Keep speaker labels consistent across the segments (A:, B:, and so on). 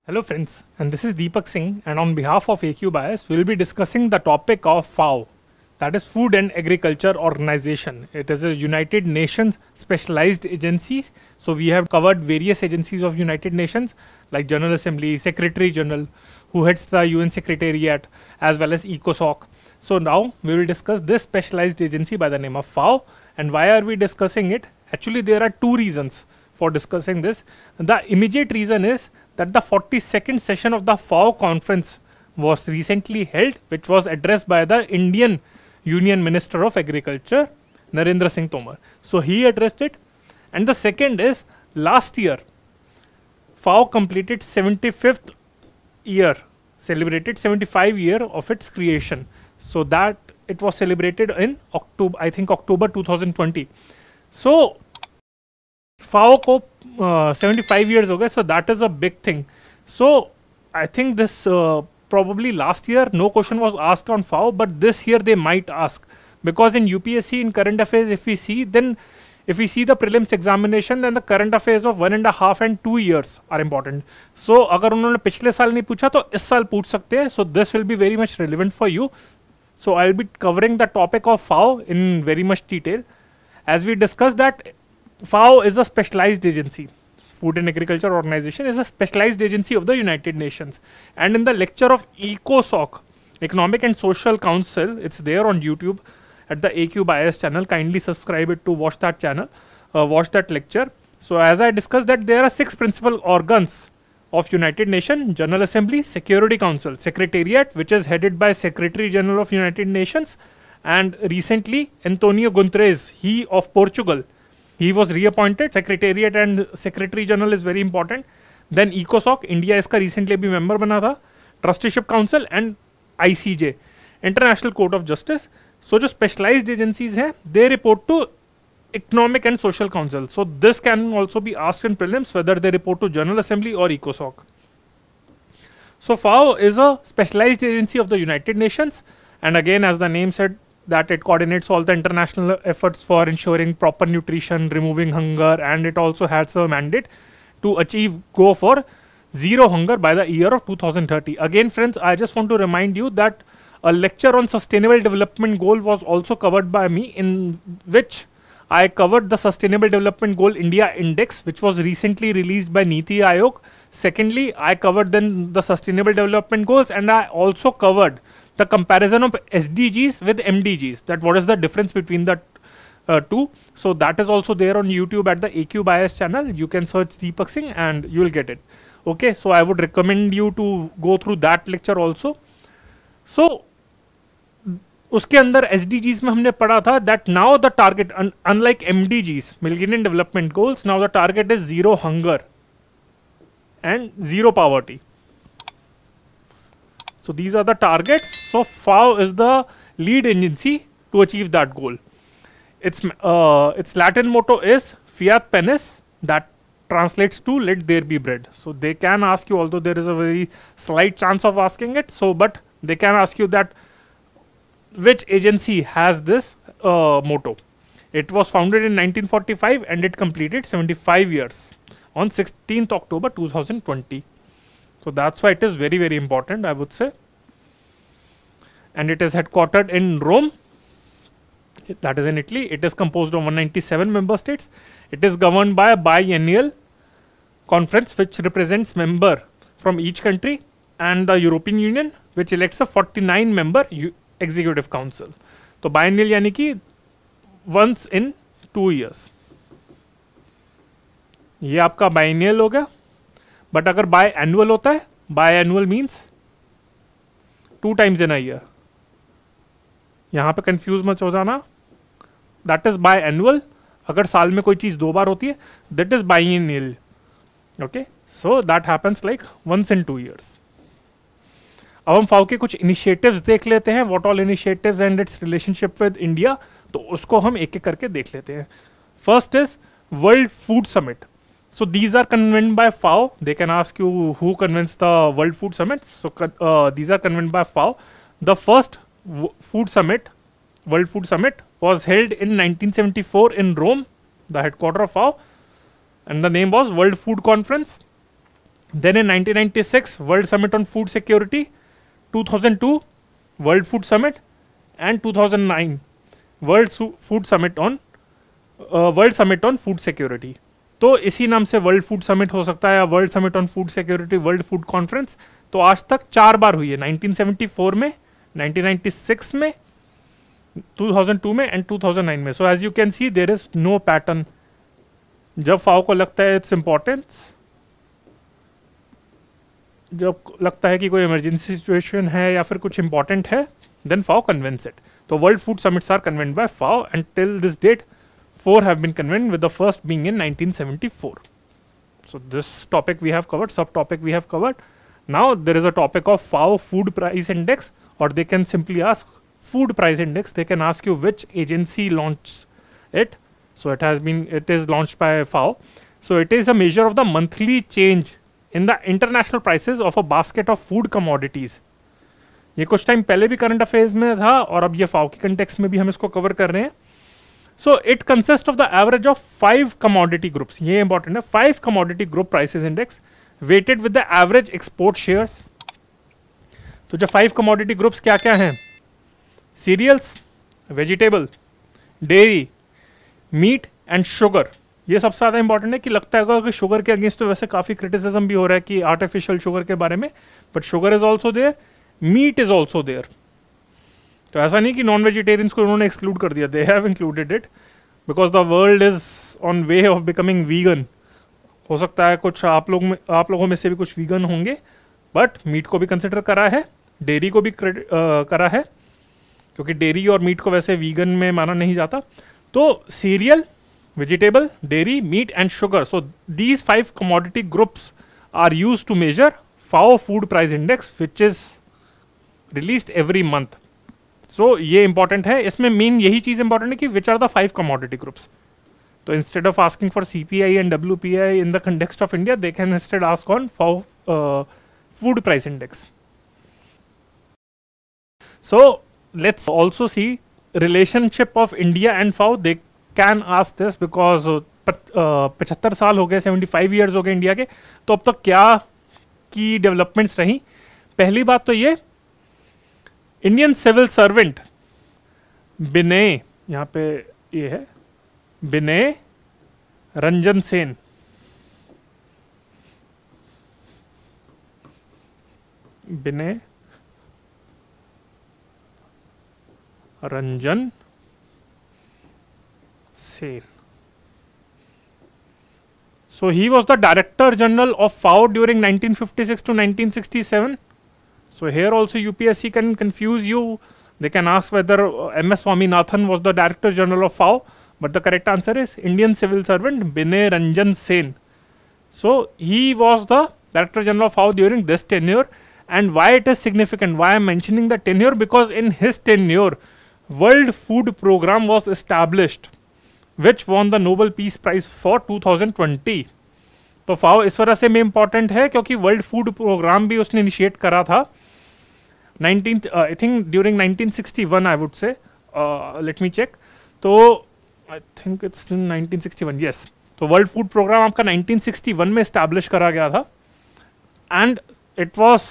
A: Hello friends, and this is Deepak Singh, and on behalf of AQ Bias, we will be discussing the topic of FAO, that is Food and Agriculture Organization. It is a United Nations specialized agency. So we have covered various agencies of United Nations like General Assembly, Secretary General, who heads the UN Secretariat, as well as ECOSOC. So now we will discuss this specialized agency by the name of FAO. And why are we discussing it? Actually, there are two reasons for discussing this. The immediate reason is that the 42nd session of the FAO conference was recently held, which was addressed by the Indian Union Minister of Agriculture, Narendra Singh Tomar. So he addressed it. And the second is, last year, FAO completed 75th year, celebrated 75 year of its creation. So that it was celebrated in October, I think October 2020. So FAO को 75 years हो गए, so that is a big thing. So I think this probably last year no question was asked on FAO, but this year they might ask, because in UPSC, in current affairs, if we see the prelims examination, then the current affairs of 1.5 and 2 years are important. So अगर उन्होंने पिछले साल नहीं पूछा तो इस साल पूछ सकते हैं. So this will be very much relevant for you. So I'll be covering the topic of FAO in very much detail. As we discussed that FAO is a specialized agency. Food and Agriculture Organization is a specialized agency of the United Nations. And in the lecture of ECOSOC, Economic and Social Council, it's there on YouTube at the AQ Bias channel. Kindly subscribe it to watch that channel, watch that lecture. So as I discussed that there are 6 principal organs of United Nations: General Assembly, Security Council, Secretariat, which is headed by Secretary General of United Nations, and recently Antonio Guterres, he of Portugal, he was reappointed. Secretariat and Secretary General is very important. Then ECOSOC, India इसका recently भी member बना था. Trusteeship Council and ICJ, International Court of Justice. So जो specialized agencies हैं, they report to Economic and Social Council. So this can also be asked in prelims whether they report to General Assembly or ECOSOC. So FAO is a specialized agency of the United Nations, and again, as the name said, that it coordinates all the international efforts for ensuring proper nutrition, removing hunger, and it also has a mandate to go for zero hunger by the year of 2030. Again, friends, I just want to remind you that a lecture on sustainable development goal was also covered by me, in which I covered the Sustainable Development Goal India Index, which was recently released by Niti Aayog. Secondly, I covered then the Sustainable Development Goals, and I also covered the comparison of SDGs with MDGs, that what is the difference between the two. So that is also there on YouTube at the AQ Bias channel. You can search Deepak Singh and you will get it. Okay, so I would recommend you to go through that lecture also. So उसके अंदर SDGs में हमने पढ़ा था that now the target, unlike MDGs, Millennium Development Goals, now the target is zero hunger and zero poverty. So these are the targets. So FAO is the lead agency to achieve that goal. Its Latin motto is Fiat Penis, that translates to let there be bread. So they can ask you, although there is a very slight chance of asking it, so but they can ask you that which agency has this motto. It was founded in 1945 and it completed 75 years on 16th October 2020. So that's why it is very, very important, I would say. And it is headquartered in Rome, that is in Italy. It is composed of 197 member states. It is governed by a biennial conference which represents member from each country, and the European Union, which elects a 49 member executive council. So biennial यानी कि once in 2 years. ये आपका biennial हो गया. But अगर by annual होता है, by annual means 2 times in a year. यहां पे कंफ्यूज मत हो जाना, दैट इज बाय एनुअल. अगर साल में कोई चीज 2 बार होती है, that is biennial. Okay, so that happens like once in 2 years. अब हम फाओ के कुछ इनिशिएटिव्स देख लेते हैं, what all initiatives and it's relationship with India. तो उसको हम एक एक करके देख लेते हैं. First is world food summit. So these are convened by FAO. They can ask you who convenes the World Food Summit. So these are convened by FAO. The first food summit, World Food Summit, was held in 1974 in Rome, the headquarters of FAO, and the name was World Food Conference. Then in 1996, World Summit on Food Security, 2002, World Food Summit, and 2009, World Summit on Food Security. तो इसी नाम से world food summit हो सकता है या world summit on food security, world food conference. तो आज तक 4 बार हुई है, 1974 में, 1996 में, 2002 में एंड 2009 में. So as you can see there is no pattern. जब फाओ को लगता है इट्स इम्पोर्टेंस, जब लगता है कि कोई इमरजेंसी सिचुएशन है या फिर कुछ इंपॉर्टेंट है, देन फाओ कन्वेंस इट. तो world food summits are convened by FAO and till this date 4 have been convened, with the first being in 1974. So this topic we have covered, subtopic we have covered. Now there is a topic of FAO Food Price Index, or they can simply ask Food Price Index. They can ask you which agency launched it. So it is launched by FAO. So it is a measure of the monthly change in the international prices of a basket of food commodities. ये कुछ time पहले भी current affairs में था और अब ये फाओ के कंटेक्स्ट में भी हम इसको कवर कर रहे हैं. So it consists of the average of 5 commodity groups. ये important है. 5 commodity group prices index weighted with the average export shares. तो जो 5 commodity groups क्या क्या हैं? Cereals, vegetable, dairy, meat and sugar. ये सबसे ज़्यादा इंपॉर्टेंट है कि लगता है कि शुगर के अगेंस्ट तो वैसे काफ़ी क्रिटिसिज्म भी हो रहा है कि आर्टिफिशियल शुगर के बारे में, but sugar is also there, meat is also there. तो ऐसा नहीं कि नॉन वेजिटेरियंस को उन्होंने एक्सक्लूड कर दिया, they have included it because the world is on way of becoming vegan. हो सकता है कुछ आप लोगों में से भी कुछ वीगन होंगे, बट मीट को भी कंसिडर करा है, डेयरी को भी करा है, क्योंकि डेयरी और मीट को वैसे वीगन में माना नहीं जाता. तो cereal, vegetable, dairy, meat and sugar, so these 5 commodity groups are used to measure FAO food price index which is released every month. So ये इंपॉर्टेंट है. इसमें मेन यही चीज इंपॉर्टेंट है कि which are the 5 commodity groups. तो instead of asking for CPI and WPI in the context of India, they can instead ask on food price index. So let's also see relationship of India and FAO. They can ask this because 75 साल हो गए, 75 years हो गए India के. तो अब तक क्या की डेवलपमेंट्स रही? पहली बात तो ये, इंडियन सिविल सर्वेंट विनय, यहाँ पे ये है विनय रंजन सेन, विनय Ranjan Sen. So he was the Director General of FAO during 1956 to 1967. So here also UPSC can confuse you. They can ask whether MS Swaminathan was the Director General of FAO, but the correct answer is Indian Civil Servant Binay Ranjan Sen. So he was the Director General of FAO during this tenure. And why it is significant? Why I am mentioning the tenure? Because in his tenure, World Food Program was established, which won the Nobel Peace Prize for 2020. तो फाओ इस वजह से में important है क्योंकि world food programme भी उसने initiate करा था I think during 1961 I would say. Let me check. तो आई थिंक इट्स 1961, यस. तो वर्ल्ड फूड प्रोग्राम आपका 1961 में इस्टेब्लिश करा गया था and it was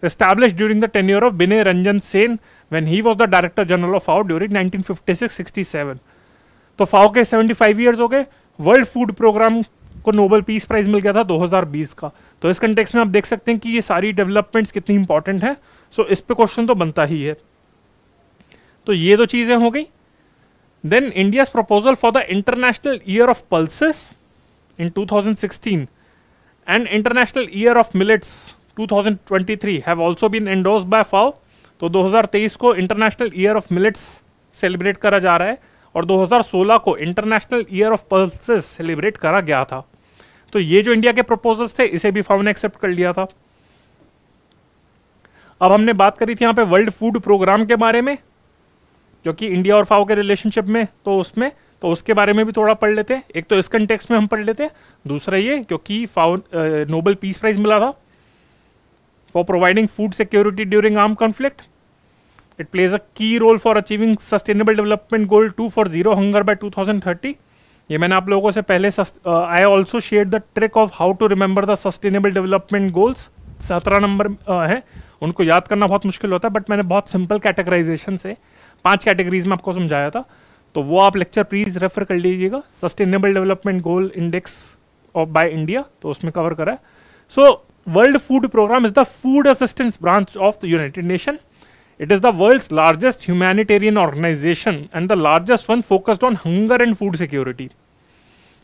A: established during the tenure of Binay Ranjan Sen when he was the Director General of FAO during 1956-67. तो फाओ के 75 years हो गए. वर्ल्ड फूड प्रोग्राम को नोबेल पीस प्राइज मिल गया था 2020 का. तो इस कंटेक्स्ट में आप देख सकते हैं कि ये सारी डेवलपमेंट्स कितनी इंपॉर्टेंट है. सो इस पे क्वेश्चन तो बनता ही है. तो ये दो चीजें हो गई. Then India's proposal for the international year of pulses in 2016 and international year of millets 2023 have also been endorsed by FAO. तो 2023 को international year of millets celebrate करा जा रहा है और 2016 को international year of pulses celebrate करा गया था. तो ये जो इंडिया के प्रपोजल्स थे इसे भी फाओ ने एक्सेप्ट कर लिया था. अब हमने बात करी थी यहाँ पे वर्ल्ड फूड प्रोग्राम के बारे में, क्योंकि इंडिया और फाओ के रिलेशनशिप में तो उसमें तो उसके बारे में भी थोड़ा पढ़ लेते हैं. एक तो इस कंटेक्स्ट में हम पढ़ लेते हैं, दूसरा ये क्योंकि फाओ नोबेल पीस प्राइज मिला था for providing food security during arm conflict. It plays a key role for achieving Sustainable Development Goal 2 for zero hunger by 2030. ये मैंने आप लोगों से पहले I also share the trick of how to remember the sustainable development goals, 17 नंबर है, उनको याद करना बहुत मुश्किल होता है, बट मैंने बहुत सिंपल कैटेगराइजेशन से 5 कैटेगरीज में आपको समझाया था, तो वो आप लेक्चर प्लीज रेफर कर लीजिएगा। Sustainable development goal index of by India, तो उसमें कवर करा है। So world food programme is the food assistance branch of the United Nation. It is the world's largest humanitarian organization and the largest one focused on hunger and food security.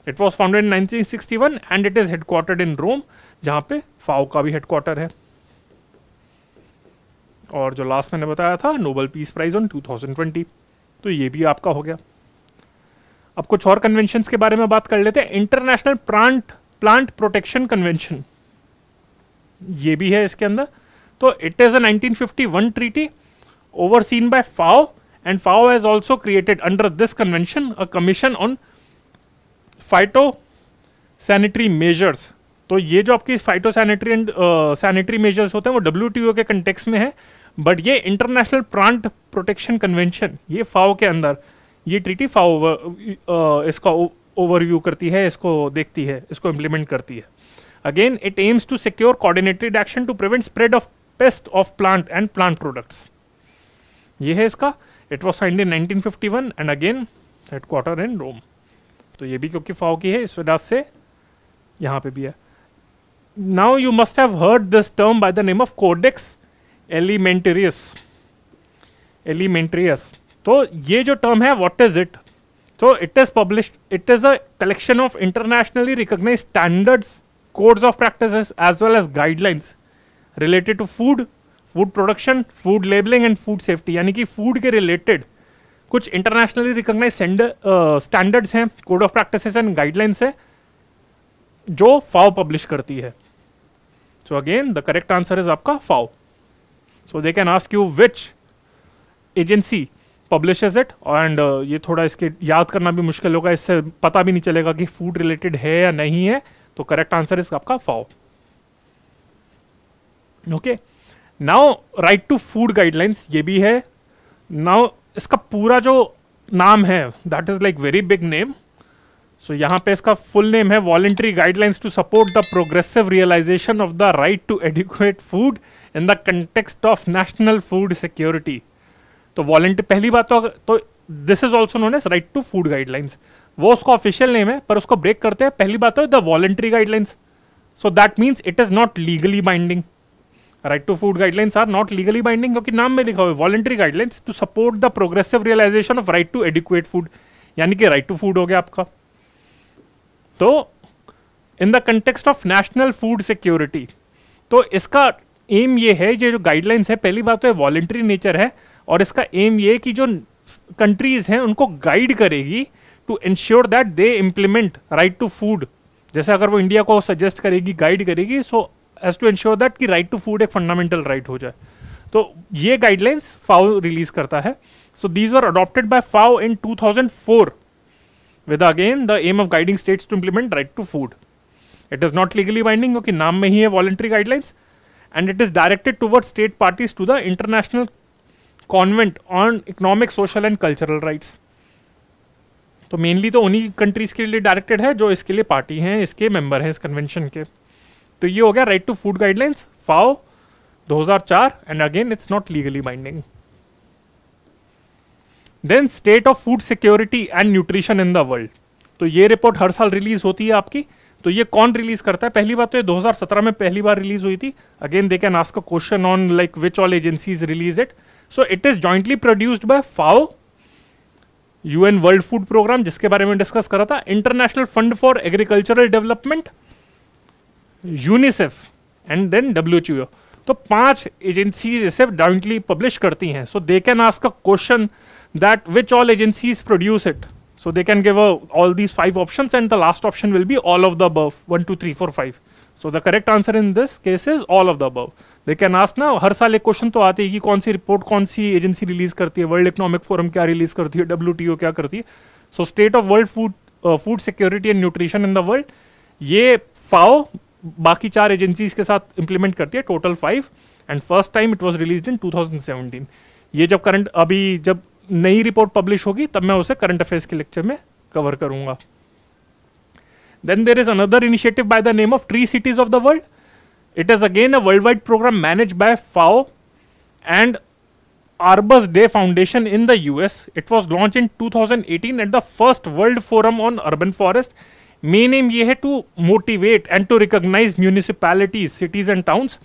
A: It was founded in 1961 and it is headquartered in Rome, जहाँ पे FAO का भी headquarter है। और जो last मैंने बताया था नोबेल पीस प्राइज ऑन 2020, तो ये भी आपका हो गया। अब कुछ और कन्वेंशंस के बारे में बात कर लेते हैं। इंटरनेशनल प्लांट प्रोटेक्शन कन्वेंशन, ये भी है इसके अंदर। तो it is a 1951 treaty overseen by FAO, and FAO has also created under this convention a commission on phytosanitary measures. तो ये जो आपकी फाइटोसैनिटरी एंड सैनिटरी मेजर्स होते हैं वो WTO के कंटेक्स में है, बट ये इंटरनेशनल प्लांट प्रोटेक्शन कन्वेंशन ये FAO के अंदर, ये ट्रीटी FAO इसका ओवरव्यू करती है, इसको देखती है, इसको इम्प्लीमेंट करती है। Again it aims to secure coordinated action to prevent spread of pest of plant and plant products, ये है इसका। It was signed in 1951 and again headquarter in Rome. तो ये भी क्योंकि FAO की है इस वजह से यहाँ पे भी है। Now you must have heard this term by the name of Codex Alimentarius. तो ये जो टर्म है व्हाट इज इट? तो it is published, it is a collection of internationally recognised standards, codes of practices as well as guidelines related to food production, food labeling and food safety। यानी कि food के related कुछ internationally recognise standards हैं, code of practices and guidelines है जो FAO publish करती है। So again the correct answer is आपका FAO। So they can ask you which agency publishes it, and ये थोड़ा इसके याद करना भी मुश्किल होगा, इससे पता भी नहीं चलेगा कि फूड रिलेटेड है या नहीं है। तो करेक्ट आंसर इज आपका FAO। Okay, now right to food guidelines, ये भी है। नाउ इसका पूरा जो नाम है that is like very big name. So यहां पे इसका फुल नेम है voluntary guidelines to support the progressive realisation of the right to adequate food in the context of national food security. तो वॉलंटरी, पहली बात तो this is also known as right to food guidelines, वो उसका official name है, पर उसको break करते हैं। पहली बात तो the voluntary guidelines, so that means it is not legally binding. Right to food guidelines are not legally binding, क्योंकि नाम में लिखा हुआ है voluntary guidelines to support the progressive realisation of right to adequate food, यानी कि right to food हो गया आपका। तो in the context of national food security, तो इसका एम ये है, ये जो गाइडलाइंस है पहली बात तो वॉलंटरी नेचर है, और इसका एम ये कि जो कंट्रीज हैं उनको गाइड करेगी to ensure that they implement right to food. जैसे अगर वो इंडिया को सजेस्ट करेगी, गाइड करेगी, so as to ensure that कि राइट टू फूड एक फंडामेंटल राइट हो जाए। तो ये गाइडलाइंस FAO रिलीज करता है। So these were adopted by FAO in 2004 with again the aim of guiding states to implement right to food. It is not legally binding क्योंकि नाम में ही है voluntary guidelines, and it is directed towards state parties to the International Convent on Economic, Social and Cultural Rights. तो mainly तो उन्हीं countries के लिए directed है जो इसके लिए पार्टी हैं, इसके मेंबर हैं इस कन्वेंशन के। तो ये हो गया right to food guidelines FAO 2004, and again it's not legally binding. Then state of food security and nutrition in the world, तो ये रिपोर्ट हर साल रिलीज होती है आपकी। तो ये कौन रिलीज करता है? पहली बात तो ये 2017 में पहली बार रिलीज हुई थी। Again they can ask a question on like which all agencies release it. So it is jointly produced by FAO, UN world food programme जिसके बारे में डिस्कस करा था, international fund for agricultural development, UNICEF and then WTO। तो 5 agencies इसे jointly publish करती हैं। So they can ask a question that which all agencies produce it, so they can give all these 5 options and the last option will be all of the above, 1 2 3 4 5. So the correct answer in this case is all of the above. They can ask ना, हर साल एक question तो आते हैं कि कौन सी report कौन सी agency release करती है, वर्ल्ड इकोनॉमिक फोरम क्या रिलीज करती है, WTO क्या करती है। So state of world food security and nutrition in the world, ये FAO बाकी 4 एजेंसीज के साथ इंप्लीमेंट करती है, total 5, and first time it was release इन 2017। ये जब जब नई रिपोर्ट पब्लिश होगी तब मैं उसे करंट अफेयर्स के लेक्चर में कवर करूंगा। Then there is another initiative by the name of Tree Cities of the World. It is again a worldwide program managed by FAO and Arbors Day Foundation in the US. It was launched in 2018 at the first World Forum on Urban Forest. Main aim ये है to motivate and to recognize municipalities, cities and towns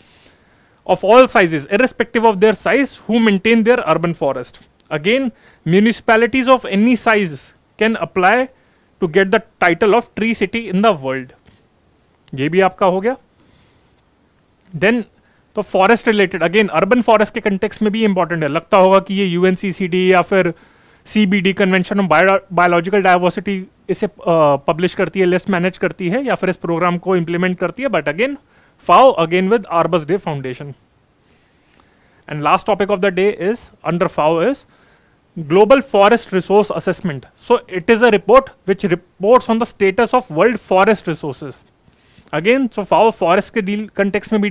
A: of all sizes, irrespective of their size, who maintain their urban forest. Again, municipalities of any size can apply to get the title of tree city in the world. ये भी आपका हो गया. Then तो forest related again urban forest के context में भी important है. लगता होगा कि ये UNCCD या फिर CBD convention on biological diversity इसे पब्लिश करती है, लिस्ट मैनेज करती है या फिर इस प्रोग्राम को इंप्लीमेंट करती है. But again FAO again with Arbors Day Foundation. And last topic of the day is under FAO is Global Forest Resource Assessment. So it is a report which reports on the status of world forest resources. Again, so FAO forest के deal context में भी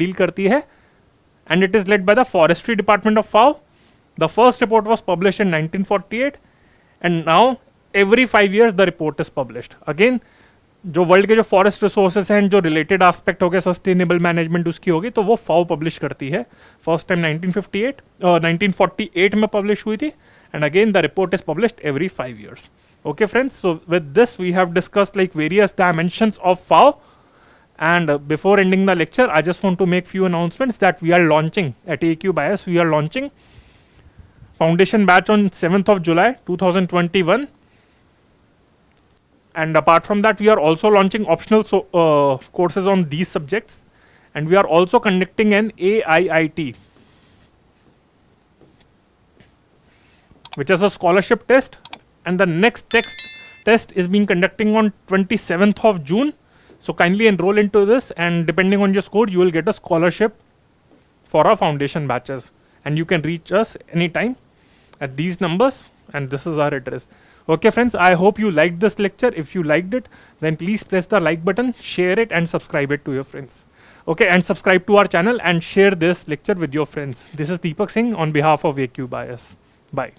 A: deal करती है, and it is led by the Forestry Department of FAO. The first report was published in 1948, and now every 5 years the report is published. Again, जो world के जो forest resources हैं, जो related aspect हो गए, sustainable management उसकी होगी, तो वो FAO पब्लिश करती है. फर्स्ट टाइम 1948 में पब्लिश हुई थी, and again the report is published every 5 years. Okay friends, so with this we have discussed like various dimensions of FAO, and before ending the lecture I just want to make few announcements that we are launching at AQBIS. We are launching foundation batch on 7th of July 2021. And apart from that, we are also launching optional courses on these subjects, and we are also conducting an AIIT, which is a scholarship test, and the next test is being conducting on 27th of June. So kindly enroll into this, and depending on your score, you will get a scholarship for our foundation batches, and you can reach us anytime at these numbers, and this is our address. Okay friends, I hope you liked this lecture. If you liked it, then please press the like button, share it and subscribe it to your friends. Okay, and subscribe to our channel and share this lecture with your friends. This is Deepak Singh on behalf of AQBIS. Bye.